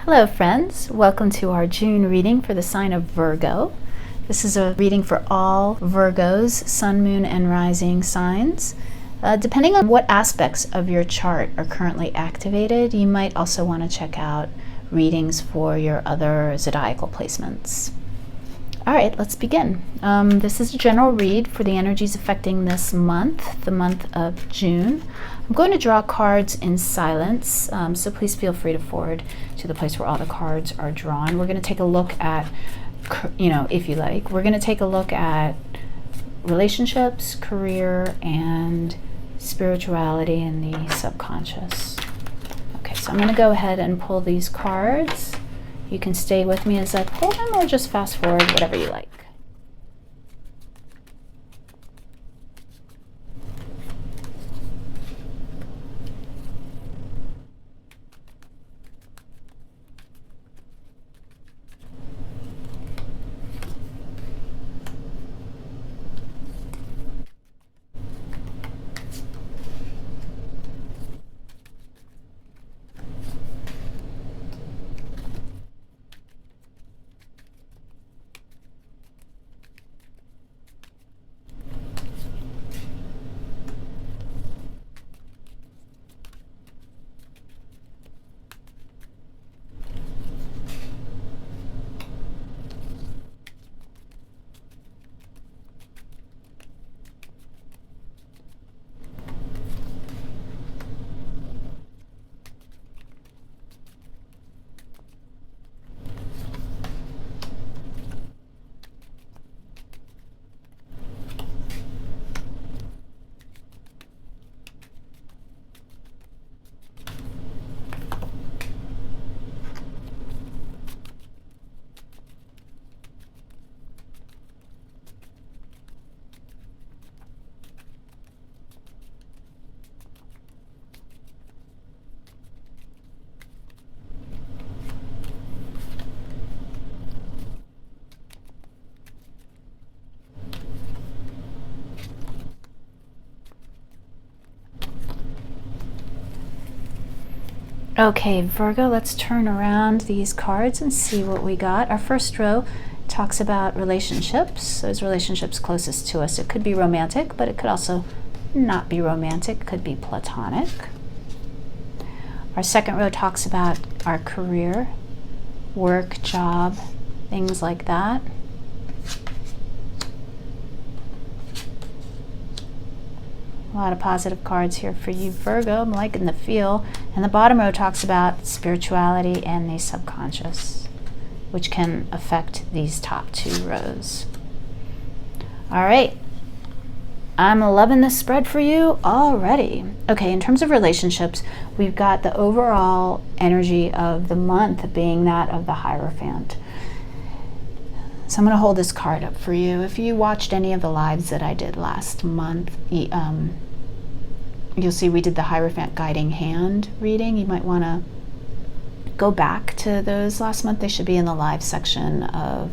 Hello friends, welcome to our June reading for the sign of Virgo. This is a reading for all Virgos, sun, moon, and rising signs. Depending on what aspects of your chart are currently activated, you might also want to check out readings for your other zodiacal placements. All right, let's begin. This is a general read for the energies affecting this month, the month of June. I'm going to draw cards in silence, so please feel free to forward to the place where all the cards are drawn. We're going to take a look at, if you like, we're going to take a look at relationships, career, and spirituality and the subconscious. Okay, so I'm going to go ahead and pull these cards. You can stay with me as I pull them or just fast forward, whatever you like. Okay, Virgo, let's turn around these cards and see what we got. Our first row talks about relationships, those relationships closest to us. It could be romantic, but it could also not be romantic. It could be platonic. Our second row talks about our career, work, job, things like that. A lot of positive cards here for you, Virgo. I'm liking the feel. And the bottom row talks about spirituality and the subconscious, which can affect these top two rows. All right. I'm loving this spread for you already. Okay, in terms of relationships, we've got the overall energy of the month being that of the Hierophant. So I'm going to hold this card up for you. If you watched any of the lives that I did last month, you'll see we did the Hierophant guiding hand reading. You might want to go back to those last month. They should be in the live section of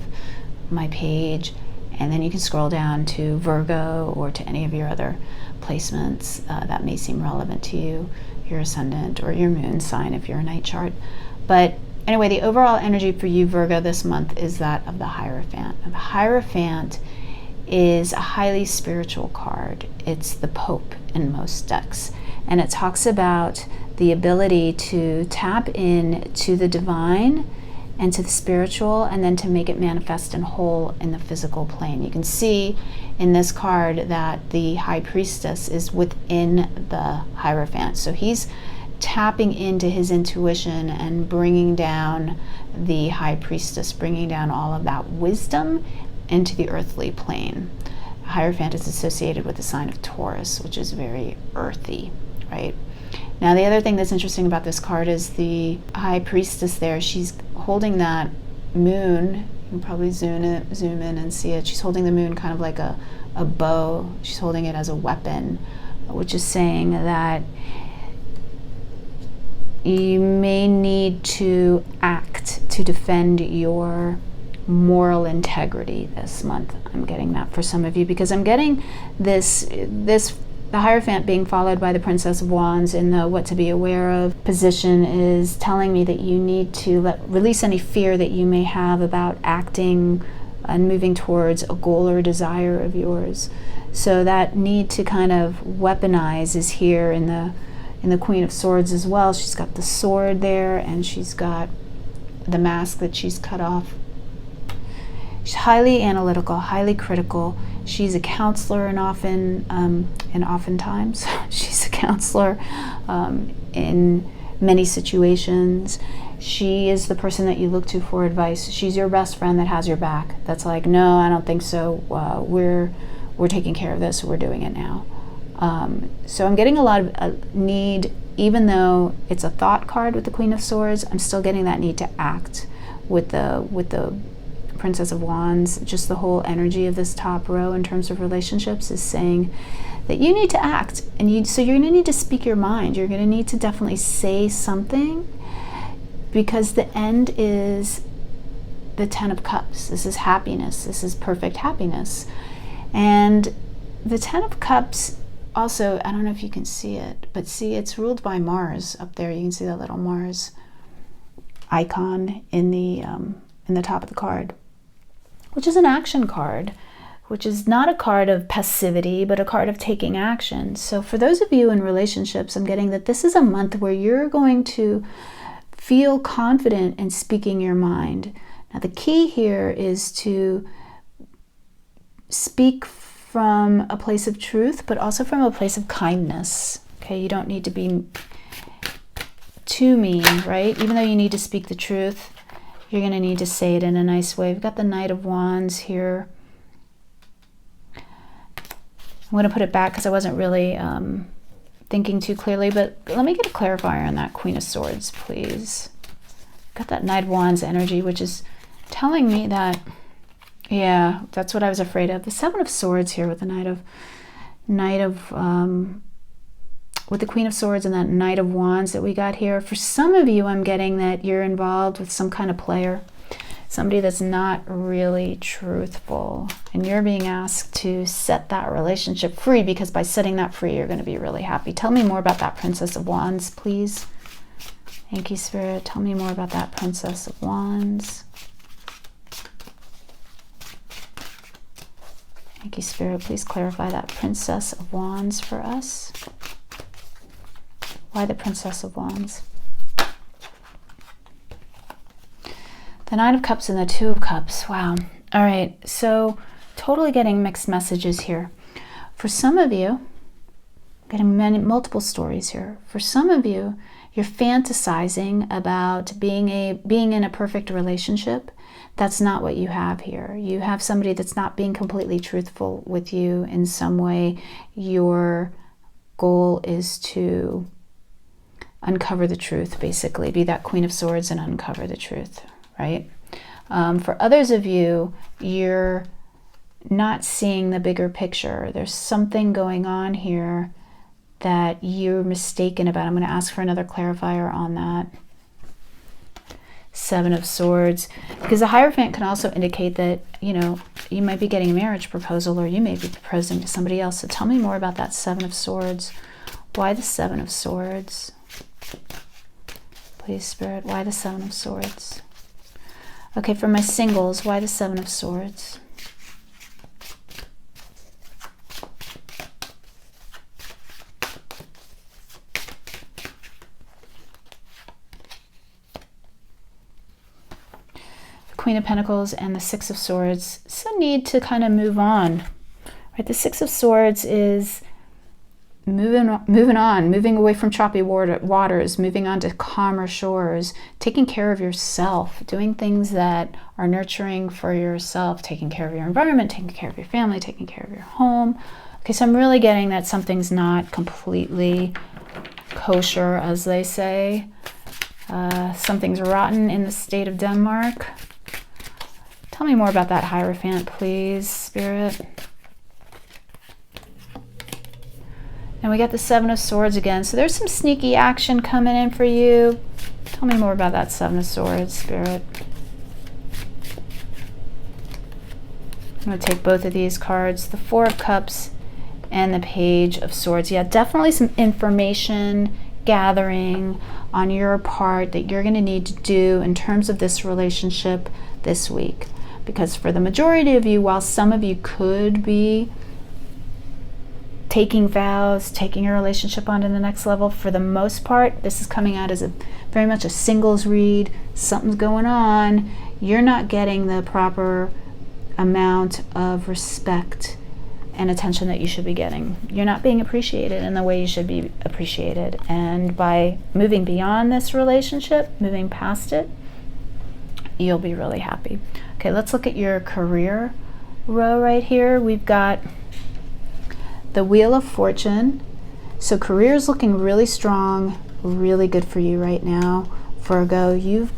my page. And then you can scroll down to Virgo or to any of your other placements that may seem relevant to you, your ascendant or your moon sign if you're a night chart. But anyway, the overall energy for you, Virgo, this month is that of the Hierophant. And the Hierophant is a highly spiritual card. It's the Pope in most decks. And it talks about the ability to tap in to the divine and to the spiritual, and then to make it manifest and whole in the physical plane. You can see in this card that the High Priestess is within the Hierophant. So he's tapping into his intuition and bringing down the High Priestess, bringing down all of that wisdom into the earthly plane. Hierophant is associated with the sign of Taurus, which is very earthy, right? Now, the other thing that's interesting about this card is the High Priestess there. She's holding that moon. You can probably zoom in and see it. She's holding the moon kind of like a bow. She's holding it as a weapon, which is saying that you may need to act to defend your moral integrity this month. I'm getting that for some of you because I'm getting this the Hierophant being followed by the Princess of Wands in the what to be aware of position is telling me that you need to release any fear that you may have about acting and moving towards a goal or a desire of yours. So that need to kind of weaponize is here in the Queen of Swords as well. She's got the sword there, and she's got the mask that she's cut off. She's highly analytical, highly critical. She's a counselor, and oftentimes she's a counselor in many situations. She is the person that you look to for advice. She's your best friend that has your back. That's like, no, I don't think so. We're taking care of this. We're doing it now. So I'm getting a lot of need, even though it's a thought card with the Queen of Swords. I'm still getting that need to act with the Princess of Wands. Just the whole energy of this top row in terms of relationships is saying that you need to act, and so you're going to need to speak your mind. You're going to need to definitely say something, because the end is the Ten of Cups. This is happiness. This is perfect happiness. And the Ten of Cups also, I don't know if you can see it, but see, it's ruled by Mars up there. You can see that little Mars icon in the top of the card, which is an action card, which is not a card of passivity, but a card of taking action. So for those of you in relationships, I'm getting that this is a month where you're going to feel confident in speaking your mind. Now, the key here is to speak from a place of truth, but also from a place of kindness. Okay, you don't need to be too mean, right? Even though you need to speak the truth, you're going to need to say it in a nice way. We've got the Knight of Wands here. I'm going to put it back because I wasn't really thinking too clearly, but let me get a clarifier on that Queen of Swords, please. Got that Knight of Wands energy, which is telling me that, yeah, that's what I was afraid of. The Seven of Swords here with the with the Queen of Swords and that Knight of Wands that we got here. For some of you, I'm getting that you're involved with some kind of player, somebody that's not really truthful, and you're being asked to set that relationship free, because by setting that free, you're going to be really happy. Tell me more about that Princess of Wands, please. Thank you, Spirit. Tell me more about that Princess of Wands. Thank you, Spirit. Please clarify that Princess of Wands for us. Why the Princess of Wands? The Nine of Cups and the Two of Cups. Wow. All right. So totally getting mixed messages here. For some of you, getting multiple stories here. For some of you, you're fantasizing about being in a perfect relationship. That's not what you have here. You have somebody that's not being completely truthful with you in some way. Your goal is to uncover the truth, basically. Be that Queen of Swords and uncover the truth, right? For others of you, you're not seeing the bigger picture. There's something going on here that you're mistaken about. I'm going to ask for another clarifier on that. Seven of Swords, because the Hierophant can also indicate that, you know, you might be getting a marriage proposal, or you may be proposing to somebody else. So tell me more about that Seven of Swords. Why the Seven of Swords? Please, Spirit, why the Seven of Swords? Okay, for my singles, why the Seven of Swords? Queen of Pentacles and the Six of Swords. It's a need to kind of move on, right? The Six of Swords is moving on, moving away from choppy waters, moving on to calmer shores, taking care of yourself, doing things that are nurturing for yourself, taking care of your environment, taking care of your family, taking care of your home. Okay, so I'm really getting that something's not completely kosher, as they say. Something's rotten in the state of Denmark. Tell me more about that Hierophant, please, Spirit. And we got the Seven of Swords again. So there's some sneaky action coming in for you. Tell me more about that Seven of Swords, Spirit. I'm going to take both of these cards. The Four of Cups and the Page of Swords. Yeah, definitely some information gathering on your part that you're going to need to do in terms of this relationship this week. Because for the majority of you, while some of you could be taking vows, taking your relationship on to the next level, for the most part, this is coming out as a very much a singles read. Something's going on. You're not getting the proper amount of respect and attention that you should be getting. You're not being appreciated in the way you should be appreciated. And by moving beyond this relationship, moving past it, you'll be really happy. Okay, let's look at your career row right here. We've got the Wheel of Fortune. So career is looking really strong, really good for you right now. Virgo, you have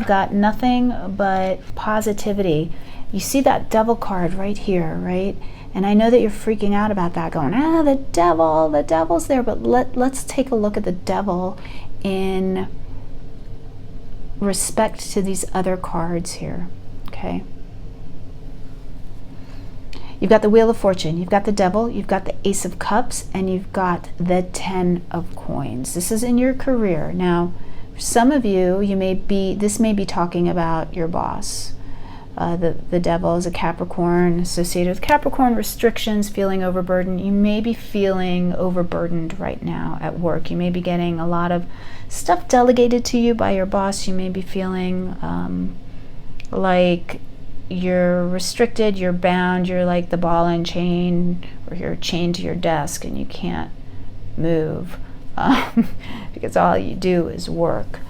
got nothing but positivity. You see that Devil card right here, right? And I know that you're freaking out about that, going, the devil's there. But let's take a look at the devil in respect to these other cards here, okay? You've got the Wheel of Fortune, you've got the Devil, you've got the Ace of Cups, and you've got the 10 of Coins. This is in your career. Now, for some of you, this may be talking about your boss. The Devil is a Capricorn, associated with Capricorn restrictions, feeling overburdened. You may be feeling overburdened right now at work. You may be getting a lot of stuff delegated to you by your boss. You may be feeling like you're restricted, you're bound, you're like the ball and chain, or you're chained to your desk and you can't move because all you do is work.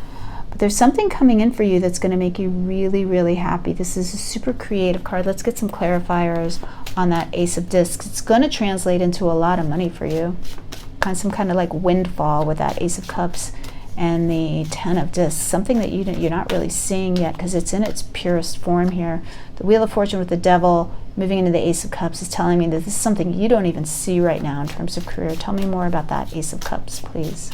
But there's something coming in for you that's going to make you really, really happy. This is a super creative card. Let's get some clarifiers on that Ace of Discs. It's going to translate into a lot of money for you. Some kind of like windfall with that Ace of Cups and the 10 of Discs. Something that you're not really seeing yet because it's in its purest form here. The Wheel of Fortune with the Devil moving into the Ace of Cups is telling me that this is something you don't even see right now in terms of career. Tell me more about that Ace of Cups, please.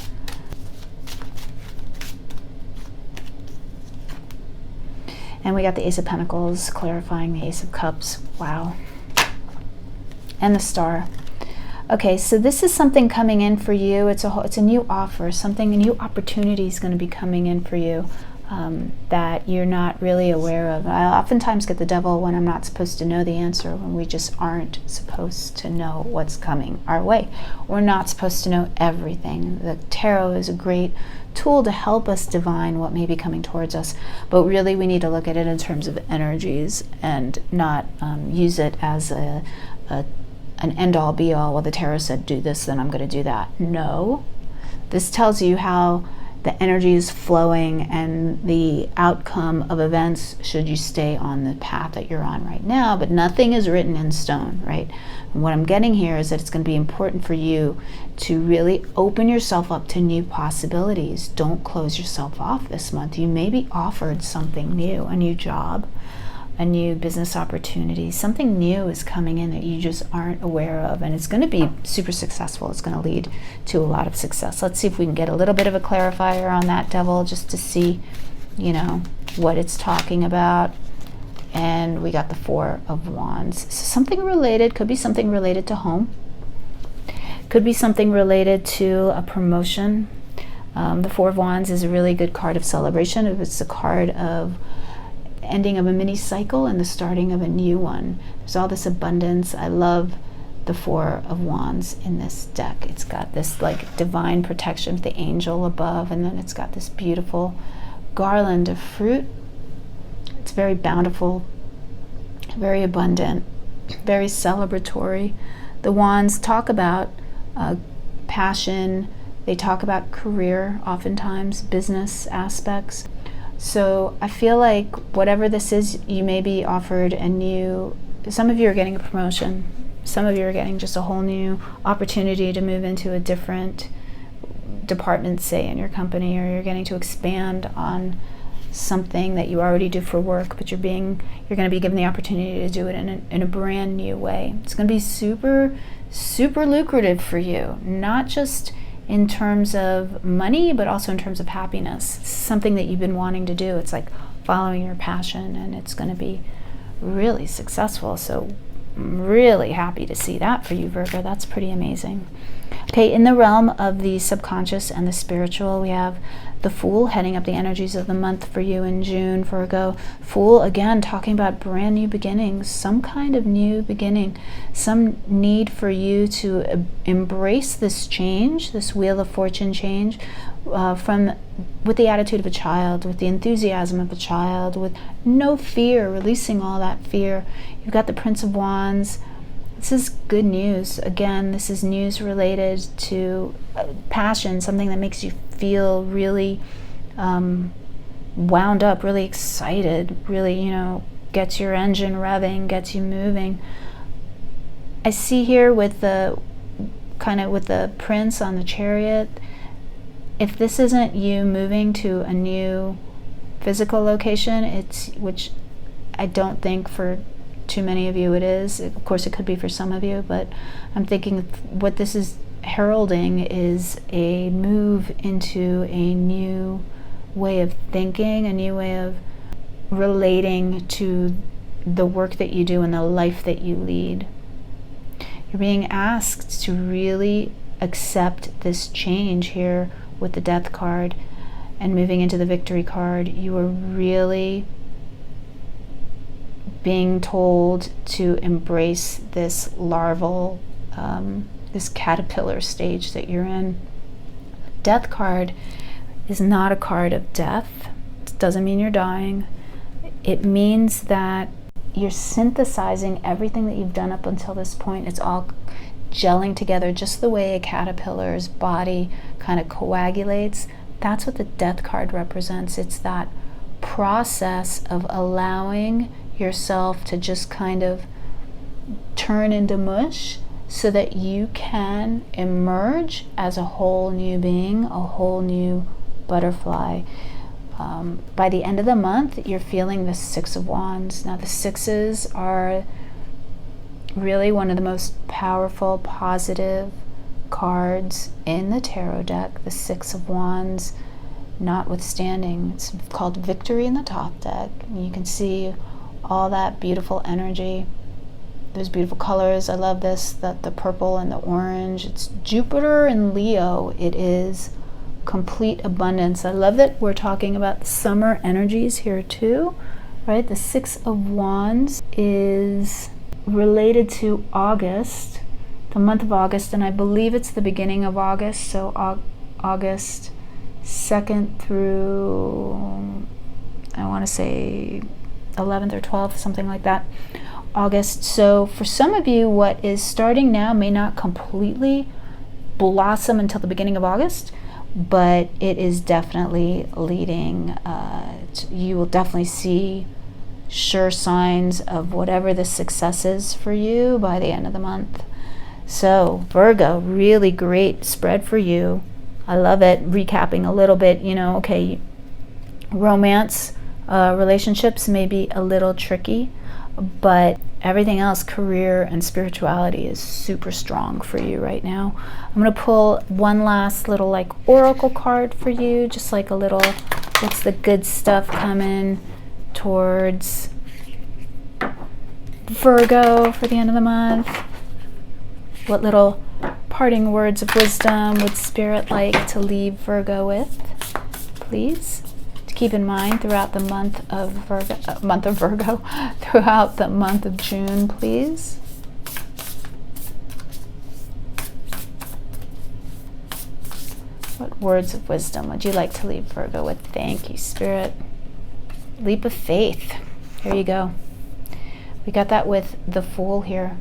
And we got the Ace of Pentacles clarifying the Ace of Cups. Wow. And the Star. Okay, so this is something coming in for you. It's a new offer, a new opportunity is going to be coming in for you that you're not really aware of. I oftentimes get the Devil when I'm not supposed to know the answer, when we just aren't supposed to know what's coming our way. We're not supposed to know everything. The tarot is a great tool to help us divine what may be coming towards us, but really we need to look at it in terms of energies and not use it as an end-all be-all. Well, the tarot said do this, then I'm going to do that. No, this tells you how the energy is flowing and the outcome of events should you stay on the path that you're on right now, but nothing is written in stone, right? And what I'm getting here is that it's going to be important for you to really open yourself up to new possibilities. Don't close yourself off this month. You may be offered something new, a new job, a new business opportunity. Something new is coming in that you just aren't aware of, and it's going to be super successful. It's going to lead to a lot of success. Let's see if we can get a little bit of a clarifier on that Devil, just to see, what it's talking about. And we got the Four of Wands. So something related, could be something related to home, could be something related to a promotion. The Four of Wands is a really good card of celebration. It's a card of ending of a mini cycle and the starting of a new one. There's all this abundance. I love the Four of Wands in this deck. It's got this like divine protection with the angel above, and then it's got this beautiful garland of fruit. It's very bountiful, very abundant, very celebratory. The Wands talk about passion. They talk about career, oftentimes business aspects. So I feel like whatever this is, you may be offered some of you are getting a promotion. Some of you are getting just a whole new opportunity to move into a different department, say, in your company, or you're getting to expand on something that you already do for work, but you're going to be given the opportunity to do it in a brand new way. It's going to be super, super lucrative for you, not just in terms of money, but also in terms of happiness. Something that you've been wanting to do. It's like following your passion, and it's going to be really successful. So I'm really happy to see that for you, Virgo. That's pretty amazing. Okay, in the realm of the subconscious and the spiritual, we have the Fool heading up the energies of the month for you in June, Virgo. Fool, again, talking about brand new beginnings, some kind of new beginning, some need for you to embrace this change, this Wheel of Fortune change, with the attitude of a child, with the enthusiasm of a child, with no fear, releasing all that fear. You've got the Prince of Wands. This is good news. Again, this is news related to passion, something that makes you feel really wound up, really excited, really, gets your engine revving, gets you moving. I see here with the prince on the chariot, if this isn't you moving to a new physical location, which I don't think for too many of you it is. Of course, it could be for some of you, but I'm thinking what this is heralding is a move into a new way of thinking, a new way of relating to the work that you do and the life that you lead. You're being asked to really accept this change here with the Death card and moving into the Victory card. You are really being told to embrace this larval, this caterpillar stage that you're in. Death card is not a card of death. It doesn't mean you're dying. It means that you're synthesizing everything that you've done up until this point. It's all gelling together just the way a caterpillar's body kind of coagulates. That's what the Death card represents. It's that process of allowing yourself to just kind of turn into mush so that you can emerge as a whole new being, a whole new butterfly. By the end of the month, you're feeling the Six of Wands. Now, the sixes are really one of the most powerful, positive cards in the tarot deck. The Six of Wands, notwithstanding, it's called Victory in the top deck. You can see all that beautiful energy, those beautiful colors. I love this, the purple and the orange. It's Jupiter and Leo. It is complete abundance. I love that we're talking about the summer energies here too, right? The Six of Wands is related to August, the month of August, and I believe it's the beginning of August, so August 2nd through, I want to say 11th or 12th, something like that, August. So for some of you, what is starting now may not completely blossom until the beginning of August, but it is definitely leading. You will definitely see sure signs of whatever the success is for you by the end of the month. So Virgo, really great spread for you. I love it. Recapping a little bit, okay, romance, relationships may be a little tricky, but everything else, career and spirituality, is super strong for you right now. I'm going to pull one last little oracle card for you, just like a little, what's the good stuff coming towards Virgo for the end of the month? What little parting words of wisdom would Spirit like to leave Virgo with, please? Keep in mind throughout the month of Virgo, throughout the month of June, please. What words of wisdom would you like to leave Virgo with? Thank you, Spirit. Leap of faith. Here you go. We got that with the Fool here,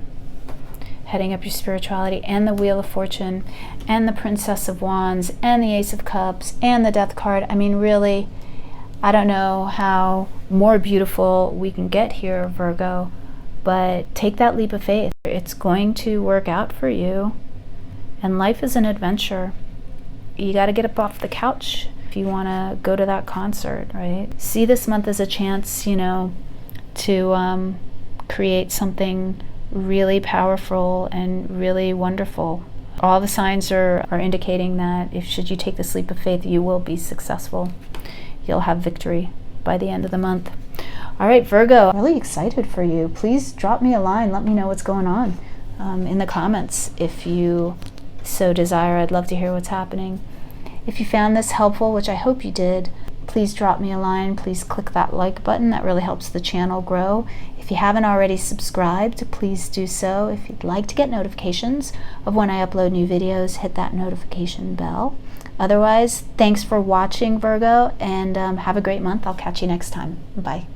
heading up your spirituality, and the Wheel of Fortune, and the Princess of Wands, and the Ace of Cups, and the Death card. I mean, really, I don't know how more beautiful we can get here, Virgo, but take that leap of faith. It's going to work out for you, and life is an adventure. You got to get up off the couch if you want to go to that concert, right? See this month as a chance, to create something really powerful and really wonderful. All the signs are indicating that should you take this leap of faith, you will be successful. You'll have victory by the end of the month. All right, Virgo, I'm really excited for you. Please drop me a line. Let me know what's going on in the comments if you so desire. I'd love to hear what's happening. If you found this helpful, which I hope you did, please drop me a line. Please click that like button. That really helps the channel grow. If you haven't already subscribed, please do so. If you'd like to get notifications of when I upload new videos, hit that notification bell. Otherwise, thanks for watching, Virgo, and have a great month. I'll catch you next time. Bye.